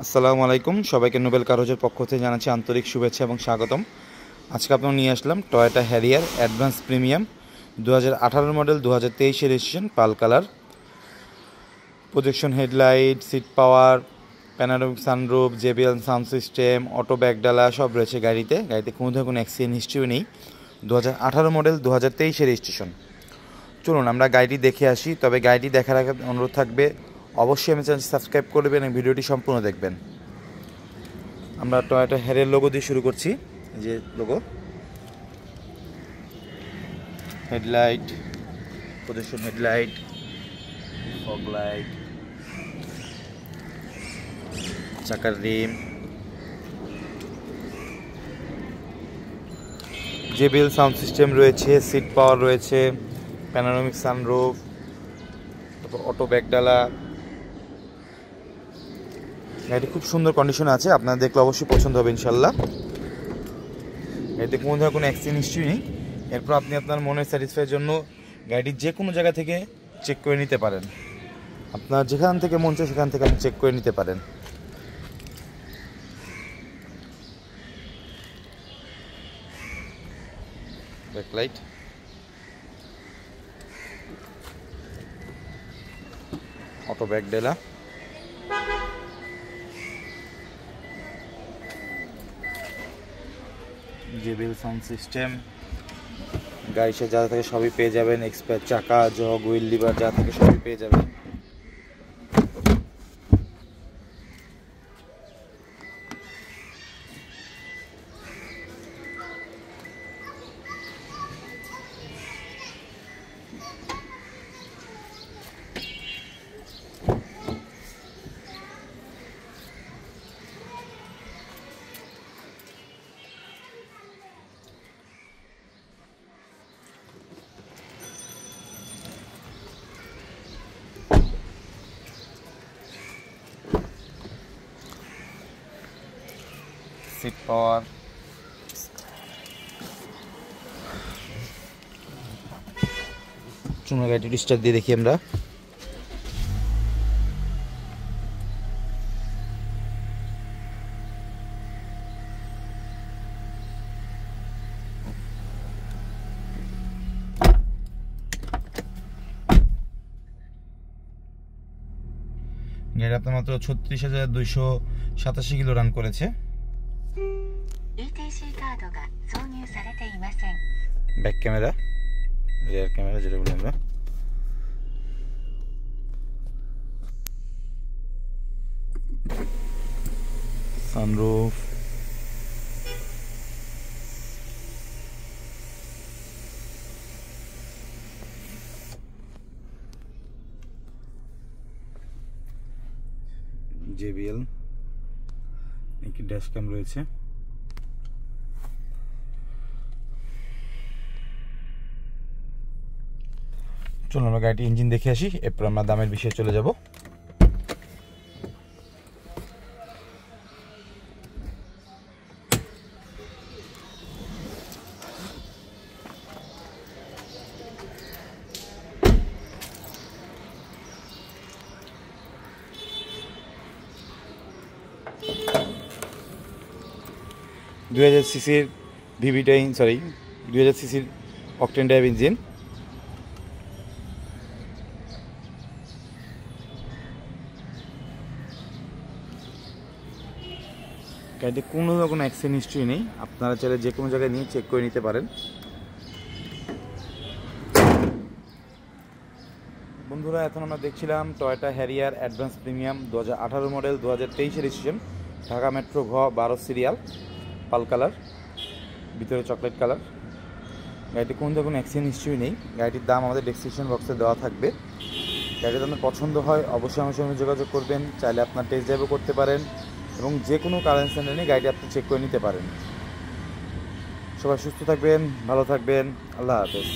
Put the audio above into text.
আসসালামু আলাইকুম, সবাইকে নোবেল কারোজের পক্ষ থেকে জানাচ্ছি আন্তরিক শুভেচ্ছা এবং স্বাগতম। আজকে আপনার নিয়ে আসলাম Toyota Harrier advance premium 2018 model, 2023 registration, pearl colour. Projection headlight, seat power, panoramic sunroof, JBL sound system, auto ব্যাকডালা সব রয়েছে গাড়িতে। কোনো ধরনের কোনো অ্যাক্সিডেন্ট হিস্ট্রিও নেই। 2018 মডেল, 2023 রেজিস্ট্রেশন। চলুন আমরা গাড়িটি দেখে আসি। তবে গাড়িটি দেখার আগে অনুরোধ থাকবে, অবশ্যই আমি চ্যানেলটি সাবস্ক্রাইব করবেন এবং ভিডিওটি সম্পূর্ণ দেখবেন। আমরা টয়োটা হ্যারিয়ার লোগো দিয়ে শুরু করছি। এই যে logo, headlight, projection headlight, fog light, চাকার রিম, জেবিএল সাউন্ড সিস্টেম রয়েছে, সিট পাওয়ার রয়েছে, প্যানোরামিক সানরুফ, তারপর অটো ব্যাকডালা। গাড়িটি খুব সুন্দর কন্ডিশনে আছে, আপনারা দেখলে অবশ্যই পছন্দ হবে ইনশাল্লাহ। গাড়িতে কোনো ধরনের কোনো অ্যাক্সিডেন্ট হিস্ট্রি নেই। এরপর আপনি আপনার মনের স্যাটিসফাইয়ের জন্য গাড়িটি যে কোনো জায়গা থেকে চেক করে নিতে পারেন। আপনার যেখান থেকে মন চায় সেখান থেকে আপনি চেক করে নিতে পারেন। ব্যাকলাইট, অটো ব্যাকডালা, জেবিএল সাউন্ড সিস্টেম, গাড়ির সাথে যা থাকে সবই পেয়ে যাবেন। এক্সপায়ার চাকা, জগ, হুইল লিভার যা থাকে সবই পেয়ে যাবেন। সিট পাওয়ার, চুনা গাড়িটি স্টার্ট দিয়ে দেখি আমরা। গাড়ি আপনার মাত্র 36,287 কিলো রান করেছে। ব্যাক ক্যামেরা, রিয়ার ক্যামেরা যেটা বলি আমরা, সানরুফ, জেবিএল, একটি ড্যাশ ক্যাম রয়েছে। চলুন আমরা গাড়িটি ইঞ্জিন দেখে আসি, এরপর আমরা দামের বিষয়ে চলে যাব। সিসির ভিভিটাইন, 2000 সিসির অকটেন ড্রাইভ ইঞ্জিন। গাড়িতে কোনো রকম অ্যাক্সিডেন্ট হিস্ট্রি নেই। আপনারা চাইলে যে কোনো জায়গায় নিয়ে চেক করে নিতে পারেন। বন্ধুরা, এখন আমরা দেখছিলাম Toyota Harrier advance premium 2018 model, 2023 registration, Dhaka metro ঘ 12 সিরিয়াল, পাল কালার, ভিতরে চকলেট কালার। গাড়িতে কোনো ধরনের অ্যাক্সিডেন্ট হিস্ট্রি নেই। গাড়িটির দাম আমাদের ডেসক্রিপশন বক্সে দেওয়া থাকবে। গাড়িটা আপনার পছন্দ হয় অবশ্যই আমার সঙ্গে যোগাযোগ করবেন। চাইলে আপনার টেস্ট ড্রাইভও করতে পারেন এবং যে কোনো কারেন্ট সেন্টারে নিয়ে গাড়িটি আপনি চেক করে নিতে পারেন। সবাই সুস্থ থাকবেন, ভালো থাকবেন, আল্লাহ হাফেজ।